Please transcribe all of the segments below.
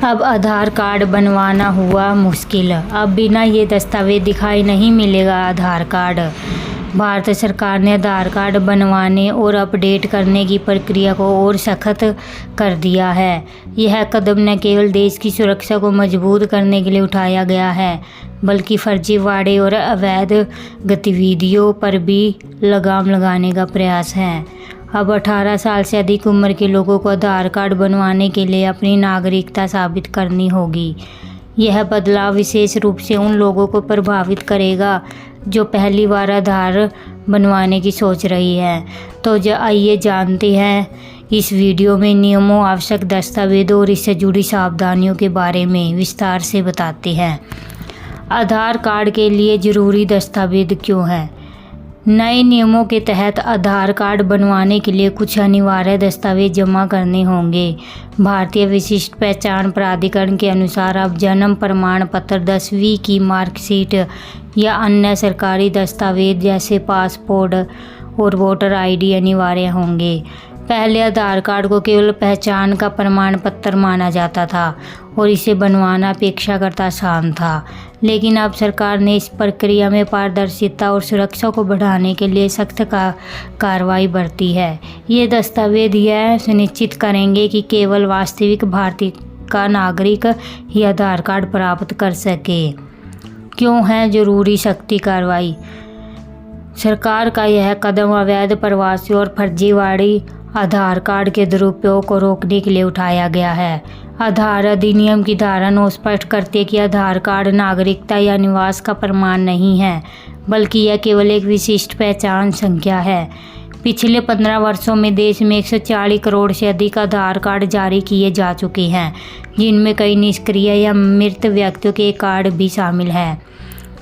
अब आधार कार्ड बनवाना हुआ मुश्किल। अब बिना ये दस्तावेज दिखाई नहीं मिलेगा आधार कार्ड। भारत सरकार ने आधार कार्ड बनवाने और अपडेट करने की प्रक्रिया को और सख्त कर दिया है। यह कदम न केवल देश की सुरक्षा को मजबूत करने के लिए उठाया गया है, बल्कि फर्जीवाड़े और अवैध गतिविधियों पर भी लगाम लगाने का प्रयास है। अब 18 साल से अधिक उम्र के लोगों को आधार कार्ड बनवाने के लिए अपनी नागरिकता साबित करनी होगी। यह बदलाव विशेष रूप से उन लोगों को प्रभावित करेगा जो पहली बार आधार बनवाने की सोच रही है। तो आइए जानते हैं इस वीडियो में नियमों, आवश्यक दस्तावेजों और इससे जुड़ी सावधानियों के बारे में विस्तार से बताते हैं। आधार कार्ड के लिए ज़रूरी दस्तावेज क्यों है? नए नियमों के तहत आधार कार्ड बनवाने के लिए कुछ अनिवार्य दस्तावेज जमा करने होंगे। भारतीय विशिष्ट पहचान प्राधिकरण के अनुसार अब जन्म प्रमाण पत्र, 10वीं की मार्कशीट या अन्य सरकारी दस्तावेज जैसे पासपोर्ट और वोटर आईडी अनिवार्य होंगे। पहले आधार कार्ड को केवल पहचान का प्रमाण पत्र माना जाता था और इसे बनवाना अपेक्षाकृत आसान था, लेकिन अब सरकार ने इस प्रक्रिया में पारदर्शिता और सुरक्षा को बढ़ाने के लिए सख्त कार्रवाई बरती है। ये दस्तावेज यह सुनिश्चित करेंगे कि केवल वास्तविक भारतीय का नागरिक ही आधार कार्ड प्राप्त कर सके। क्यों है जरूरी सख्ती कार्रवाई? सरकार का यह कदम अवैध प्रवासियों और फर्जीवाड़ी आधार कार्ड के दुरुपयोग को रोकने के लिए उठाया गया है। आधार अधिनियम की धारा 9 स्पष्ट करती है कि आधार कार्ड नागरिकता या निवास का प्रमाण नहीं है, बल्कि यह केवल एक विशिष्ट पहचान संख्या है। पिछले 15 वर्षों में देश में 140 करोड़ से अधिक आधार कार्ड जारी किए जा चुके हैं, जिनमें कई निष्क्रिय या मृत व्यक्तियों के कार्ड भी शामिल हैं।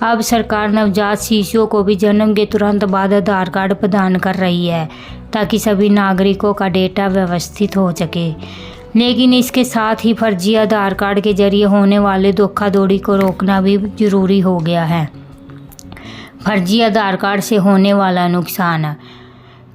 अब सरकार नवजात शिशुओं को भी जन्म के तुरंत बाद आधार कार्ड प्रदान कर रही है, ताकि सभी नागरिकों का डेटा व्यवस्थित हो सके। लेकिन इसके साथ ही फर्जी आधार कार्ड के जरिए होने वाले धोखाधड़ी को रोकना भी जरूरी हो गया है। फर्जी आधार कार्ड से होने वाला नुकसान।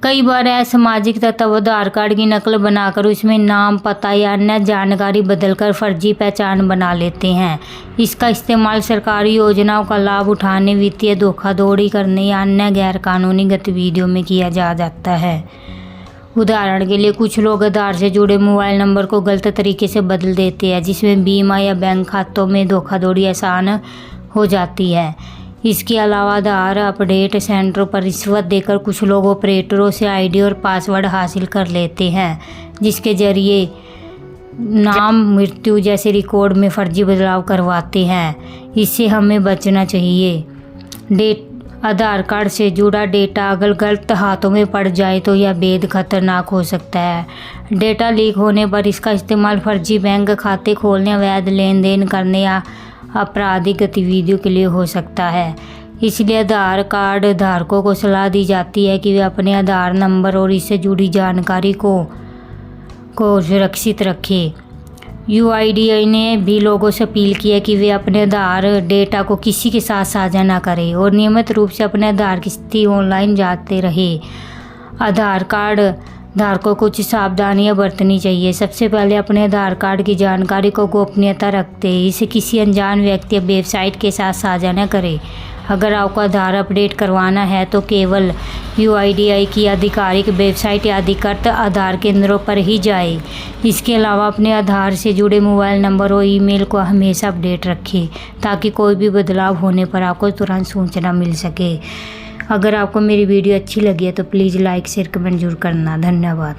कई बार असामाजिक तत्व आधार कार्ड की नकल बनाकर उसमें नाम, पता या अन्य जानकारी बदलकर फर्जी पहचान बना लेते हैं। इसका इस्तेमाल सरकारी योजनाओं का लाभ उठाने, वित्तीय धोखाधड़ी करने या अन्य गैरकानूनी गतिविधियों में किया जाता है। उदाहरण के लिए कुछ लोग आधार से जुड़े मोबाइल नंबर को गलत तरीके से बदल देते हैं, जिसमें बीमा या बैंक खातों में धोखाधड़ी आसान हो जाती है। इसके अलावा आधार अपडेट सेंटरों पर रिश्वत देकर कुछ लोग ऑपरेटरों से आईडी और पासवर्ड हासिल कर लेते हैं, जिसके जरिए नाम, मृत्यु जैसे रिकॉर्ड में फर्जी बदलाव करवाते हैं। इससे हमें बचना चाहिए। आधार कार्ड से जुड़ा डेटा अगर गलत हाथों में पड़ जाए तो यह बेहद खतरनाक हो सकता है। डेटा लीक होने पर इसका इस्तेमाल फर्जी बैंक खाते खोलने, अवैध लेन देन करने या आपराधिक गतिविधियों के लिए हो सकता है। इसलिए आधार कार्ड धारकों को सलाह दी जाती है कि वे अपने आधार नंबर और इससे जुड़ी जानकारी को सुरक्षित रखें। UIDAI ने भी लोगों से अपील की है कि वे अपने आधार डेटा को किसी के साथ साझा न करें और नियमित रूप से अपने आधार की स्थिति ऑनलाइन जांचते रहें। आधार कार्ड धारकों को कुछ सावधानियां बरतनी चाहिए। सबसे पहले अपने आधार कार्ड की जानकारी को गोपनीयता रखते हैं। इसे किसी अनजान व्यक्ति या वेबसाइट के साथ साझा न करें। अगर आपको आधार अपडेट करवाना है तो केवल UIDAI की आधिकारिक वेबसाइट या अधिकृत आधार केंद्रों पर ही जाएं। इसके अलावा अपने आधार से जुड़े मोबाइल नंबर और ईमेल को हमेशा अपडेट रखें, ताकि कोई भी बदलाव होने पर आपको तुरंत सूचना मिल सके। अगर आपको मेरी वीडियो अच्छी लगी है तो प्लीज़ लाइक, शेयर, कमेंट जरूर करना। धन्यवाद।